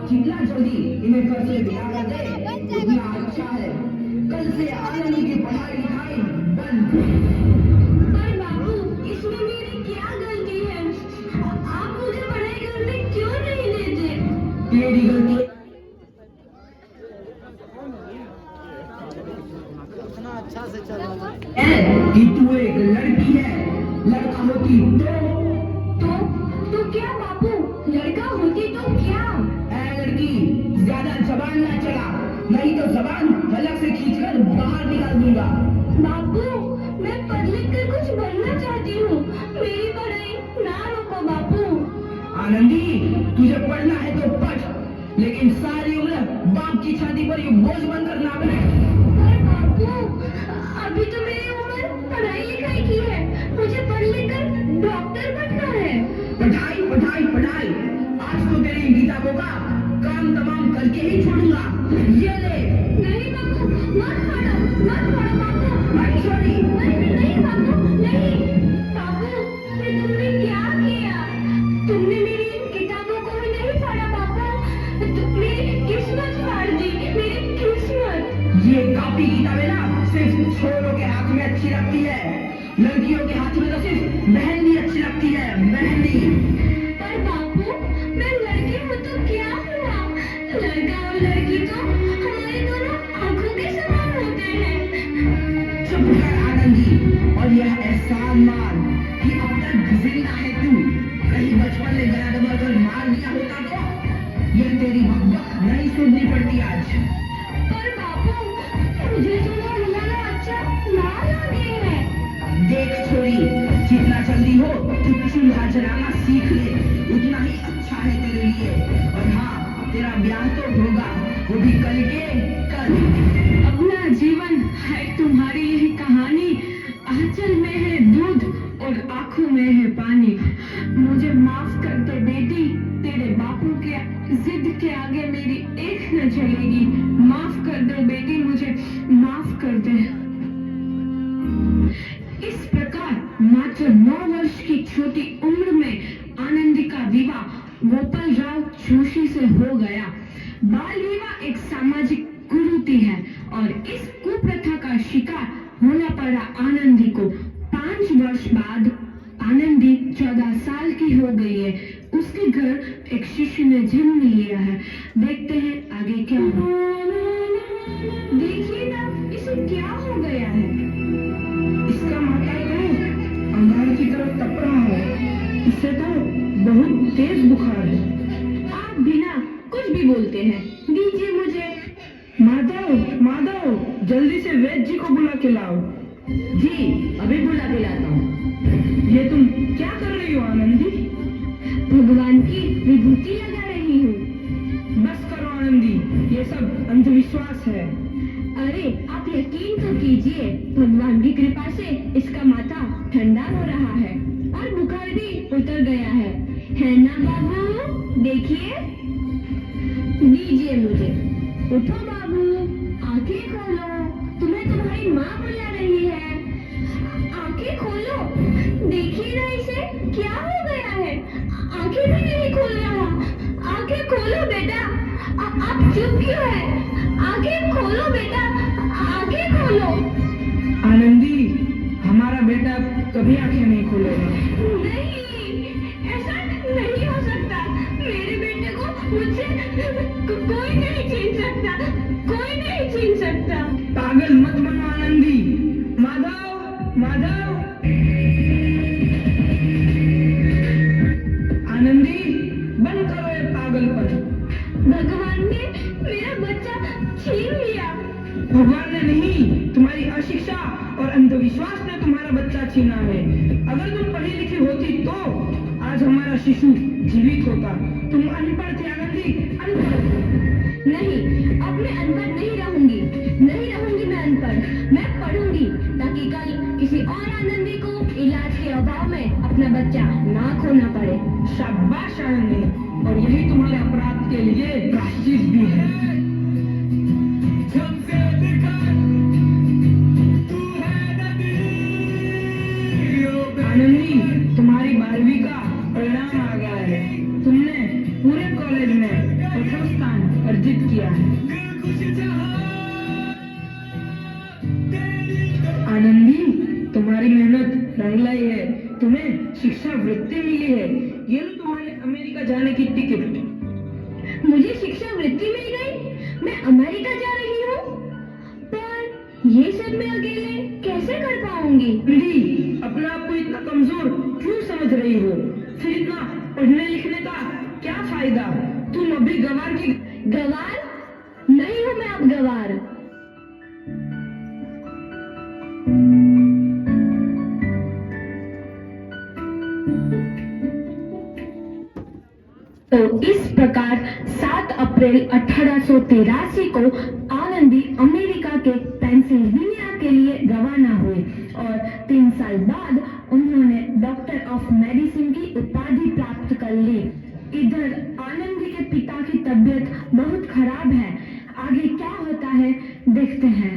जितना जल्दी इन्हें घर से बिठा कर दे उतना अच्छा है। कल से आनंदी की पढ़ाई लिखाई बंद। पर बाबू, इसमें मेरी क्या गलती है? आप मुझे पढ़ाई करने क्यों नहीं देते? तेरी गलती है कि तू एक लड़की है। लड़का होती तो क्या बाबू? लड़का होती तो क्या? लड़की ज्यादा जबान ना चला, नहीं तो जबान हलक से खींचकर बाहर निकाल दूंगा। बाबू, मैं पढ़ लिख कर कुछ बनना चाहती हूँ। मेरी पढ़ाई ना रोको बाबू। आनंदी, तुझे पढ़ना है तो पढ़, लेकिन सारी उम्र बाप की छाती पर ये बोझ बनकर ना बने। पर बाबू, अभी तो मेरी उम्र पढ़ाई लिखाई की है। मुझे पढ़ लिख कर डॉक्टर बनना है। पढ़ाई पढ़ाई पढ़ाई, आज तो तेरी इन किताबों का काम तमाम करके ही छोड़ूंगा। ये ले। नहीं बाबू, मत पढ़ो बाबू। महेश्वरी, नहीं बाबू, नहीं। बाबू, ये तुमने क्या किया? तुमने मेरी इन किताबों को भी नहीं पढ़ा बाबू। मेरी किस्मत फाड़ दी, मेरी किस्मत। ये कॉपी किताबें ना सिर्फ छोरों के हाथ में अच्छी लगती है, लड़कियों के हाथ में तो सिर्फ मेहंदी अच्छी लगती है, मेहंदी। पर बाबू, मैं लड़की हूँ तो क्या हुआ? लड़का और लड़की तो हमारे दोनों आंखों के समान होते हैं। चुप कर आनंदी, और यह एहसान मान कि अब तक जिंदा है तू। कहीं बचपन में गला दबाकर मार दिया होता तो यह तेरी बकबक नहीं सुननी पड़ती आज। पर बाबू, मुझे तुम्हें हिलाना अच्छा ना लगे है। देख छोरी, जितना जल्दी हो तू चूल्हा जलाना सीख ले, उतना ही अच्छा है तेरे लिए। और हाँ, तेरा ब्याह तो होगा, वो भी कल के कल। अपना जीवन है तुम्हारी यही कहानी। आंचल में है दूध और आंखों में है पानी। मुझे माफ कर दे बेटी, तेरे बापू के जिद के आगे मेरी एक न चलेगी। माफ कर दे बेटी, मुझे माफ कर दे। इस प्रकार मात्र 9 वर्ष की छोटी उम्र में आनंदी का विवाह गोपाल राव जोशी से हो गया। बाल विवाह एक सामाजिक कुरीति है और इस कुप्रथा का शिकार होना पड़ा आनंदी को। 5 वर्ष बाद आनंदी 14 साल की हो गई है। उसके घर एक शिशु ने जन्म लिया है। देखते हैं आगे क्या हुआ। देखिए ना, इसे क्या हो गया है? इसका माता तो अंगार की तरफ तप रहा है। इससे तो बहुत तेज बुखार है। आप बिना कुछ भी बोलते हैं। दीजिए मुझे। माधव, माधव, जल्दी से वैद्य जी को बुला के लाओ। जी, अभी बुला के लाता हूँ। ये तुम क्या कर रही हो आनंदी? भगवान की विभूति लगा रही हूँ। बस करो आनंदी, ये सब अंधविश्वास है। अरे आप यकीन तो कीजिए, भगवान की कृपा से इसका माथा ठंडा हो रहा है और बुखार भी उतर गया है ना बाबू? देखिए। दीजिए मुझे। उठो बाबू, आंखें खोलो, तुम्हें तुम्हारी माँ बुला रही है। आंखें खोलो, देखिए ना इसे क्या हो गया है। आंखें भी नहीं खोल रहा। आंखें खोलो बेटा। आप चुप क्यों है? आंखें खोलो बेटा, आंखें खोलो। आनंदी, हमारा बेटा कभी आंखें नहीं खोलेगा। नहीं, ऐसा नहीं हो सकता। मेरे बेटे को मुझसे कोई नहीं छीन सकता, कोई नहीं छीन सकता। पागल मत बनो आनंदी। माधव, माधव। आनंदी, बंद करो ये पागलपन। भगवान ने मेरा बच्चा छीन लिया। भगवान ने नहीं, तुम्हारी अशिक्षा और अंधविश्वास ने तुम्हारा बच्चा छीना है। अगर तुम पढ़ी लिखी होती तो आज हमारा शिशु जीवित होता। तुम अनपढ़ थे आनंदी, अनपढ़। नहीं, अब मैं अनपढ़ नहीं रहूंगी। नहीं रहूंगी मैं अनपढ़। मैं पढ़ूंगी ताकि कल किसी और आनंदी को इलाज के अभाव में अपना बच्चा ना खोना पड़े। शाबाश आनंदी, और यही तुम्हारे अपराध के लिए प्रायश्चित भी है। आनंदी, तुम्हारी 12वीं का परिणाम आ गया है। तुमने पूरे कॉलेज में प्रथम अर्जित किया है। आनंदी, तुम्हारी मेहनत रंग लाई है, तुम्हें शिक्षा वृत्ति मिली है। ये लो तुम्हारे अमेरिका जाने की टिकट। मुझे शिक्षा वृत्ति मिल गई, मैं अमेरिका जा रही हूँ। पर ये सब मैं अकेले कैसे कर पाऊंगी? पीढ़ी, अपने आप को इतना कमजोर क्यों समझ रही हो? फिर इतना पढ़ने लिखने का क्या फायदा? तुम अभी गवार की गवार नहीं हूँ मैं अब गवार। तो इस प्रकार 7 अप्रैल 1883 को आनंदी अमेरिका के पेंसिल्वेनिया के लिए रवाना हुए और 3 साल बाद उन्होंने डॉक्टर ऑफ मेडिसिन की उपाधि प्राप्त कर ली। इधर आनंदी के पिता की तबीयत बहुत खराब है। आगे क्या होता है देखते हैं।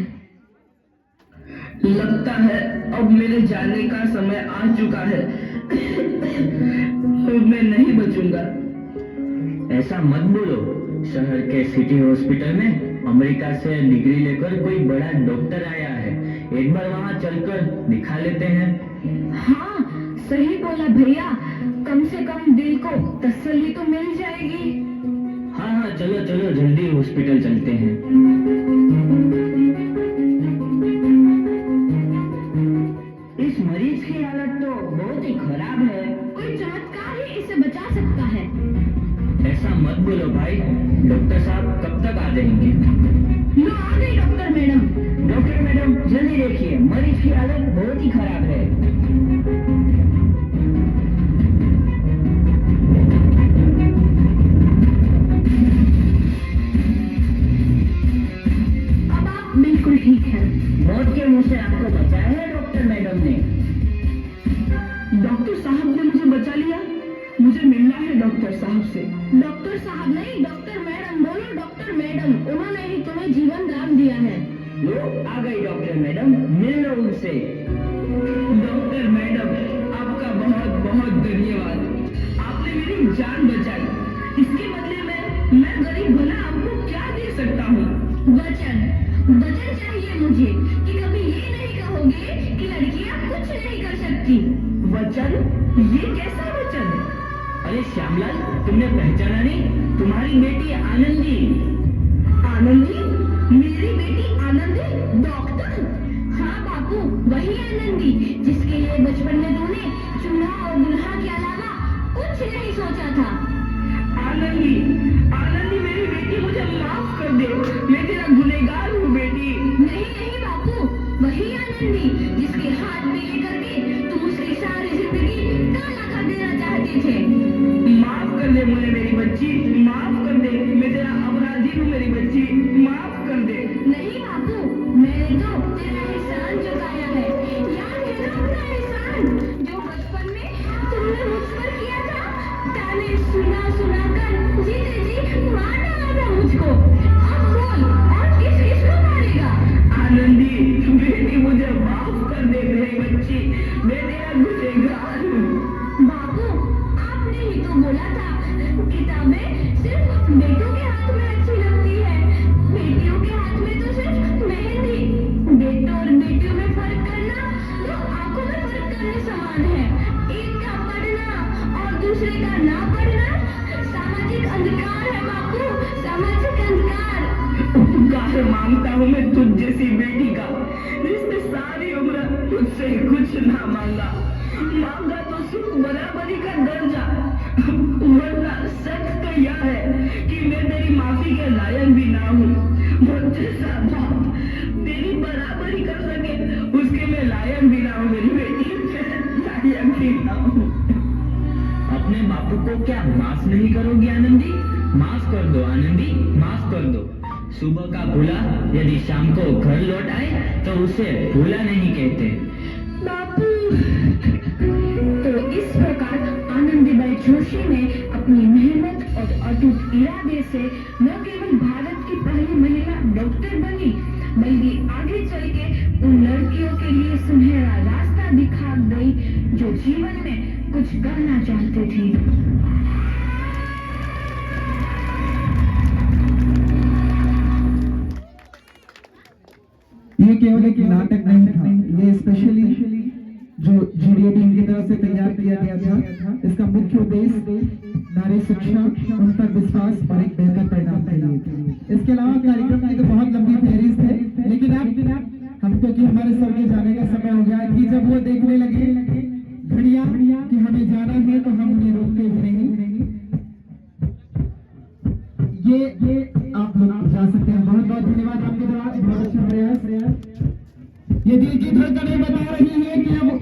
लगता है अब मेरे जाने का समय आ चुका है। अब मैं नहीं बचूंगा। ऐसा मत बोलो। शहर के सिटी हॉस्पिटल में अमेरिका से डिग्री लेकर कोई बड़ा डॉक्टर आया है। एक बार वहाँ चलकर दिखा लेते हैं। हाँ, सही बोला भैया। कम से कम दिल को तसल्ली तो मिल जाएगी। हाँ हाँ, चलो चलो जल्दी हॉस्पिटल चलते हैं। इस मरीज की हालत तो बहुत ही खराब है। कोई चमत्कार ही इसे बचा सकता है। ऐसा मत बोलो भाई। डॉक्टर साहब कब तक आ जाएंगे? लो आ गई डॉक्टर मैडम। डॉक्टर मैडम, जल्दी देखिए, मरीज की हालत बहुत ही खराब है। अब आप बिल्कुल ठीक हैं। मौत के मुंह से आपको बचाया है डॉक्टर मैडम ने। डॉक्टर साहब ने मुझे बचा लिया। मुझे मिलना है डॉक्टर साहब से। डॉक्टर साहब नहीं, डॉक्टर मैडम बोलो। डॉक्टर मैडम, उन्होंने ही तुम्हें जीवन दान दिया है। लो आ गई डॉक्टर मैडम, मिल लो उनसे। डॉक्टर मैडम, आपका बहुत बहुत धन्यवाद। आपने मेरी जान बचाई। इसके बदले में मैं गरीब भला आपको क्या दे सकता हूँ? वचन वचन चाहिए मुझे कि कभी ये नहीं कहोगे कि लड़कियां कुछ नहीं कर सकती। वचन? ये कैसा वचन? अरे श्यामलाल, तुमने पहचाना नहीं? तुम्हारी बेटी आनंदी। आनंदी? मेरी बेटी आनंदी डॉक्टर? हाँ बापू, वही आनंदी जिसके लिए बचपन में तूने चूल्हा और दुल्हा के अलावा कुछ नहीं सोचा था। आनंदी, आनंदी मेरी बेटी, मुझे माफ कर दे। मैं तेरा गुनहगार हूँ बेटी। नहीं नहीं बापू, वही आनंदी जिसके हाथ में लेकर के तुम उसकी सारी जिंदगी काला कर देना चाहते थे। माफ कर दे मुझे मेरी बच्ची, माफ कर दे। मैं तेरा अपराधी हूँ मेरी बच्ची, माफ कर दे। नहीं बापू, मैंने तो तेरा एहसान चुकाया है। याद है ना अपना एहसान जो बचपन में तुमने मुझ पर किया था? ताने सुना सुना कर जीते जी मार डाला था मुझको। अब बोल, और किस किस को मारेगा? आनंदी बेटी, मुझे माफ कर दे मेरी बच्ची। मैं तेरा गुनहगार हूँ। बापू, आपने ही तो बोला था किताबें सिर्फ बेटों के हाथ में अच्छी लगती है, बेटियों के हाथ में तो सिर्फ मेहंदी। बेटों और बेटियों में फर्क करना तो आंखों में फर्क करने समान है। एक का पढ़ना और दूसरे का ना पढ़ना सामाजिक अंधकार है बापू, सामाजिक अंधकार। उपकार मांगता हूँ मैं तुझ जैसी बेटी का, जिसने सारी उम्र तुझसे कुछ ना मांगा। मांगा तो सिर्फ बराबरी का दर्जा। वरना सच तो यह है कि मैं तेरी माफी के लायक भी ना हूँ। मुझ जैसा बाप तेरी बराबरी कर सके, उसके मैं लायक भी ना हूँ मेरी बेटी, लायक भी ना हूँ। अपने बापू को क्या माफ नहीं करोगी आनंदी? माफ कर दो आनंदी, माफ कर दो। सुबह का भूला यदि शाम को घर लौट आए तो उसे भूला नहीं कहते। बापू। तो इस प्रकार आनंदीबाई जोशी ने अपनी मेहनत और अटूट इरादे से न केवल भारत की पहली महिला डॉक्टर बनी, बल्कि आगे चल के उन लड़कियों के लिए सुनहरा रास्ता दिखा गई जो जीवन में कुछ करना चाहती थी। ये केवल एक नाटक नहीं था, ये स्पेशली जो जीडीए टीम की तरफ से तैयार किया गया था। इसका मुख्य उद्देश्य नारी शिक्षा, उन पर विश्वास और एक बेहतर परिणाम के लिए। इसके अलावा कार्यक्रम की तो बहुत लंबी फहरिस्त है, लेकिन अब हमको कि हमारे सर के जाने का समय हो गया कि जब वो देखने लगे घड़ियां कि हमें जाना है तो हम उन्हें रोकते भी नहीं। ये आप लोग जा सकते हैं। बहुत बहुत धन्यवाद आपके द्वारा, बहुत अच्छा प्रयास। ये दिल की धड़कनें बता रही है कि अब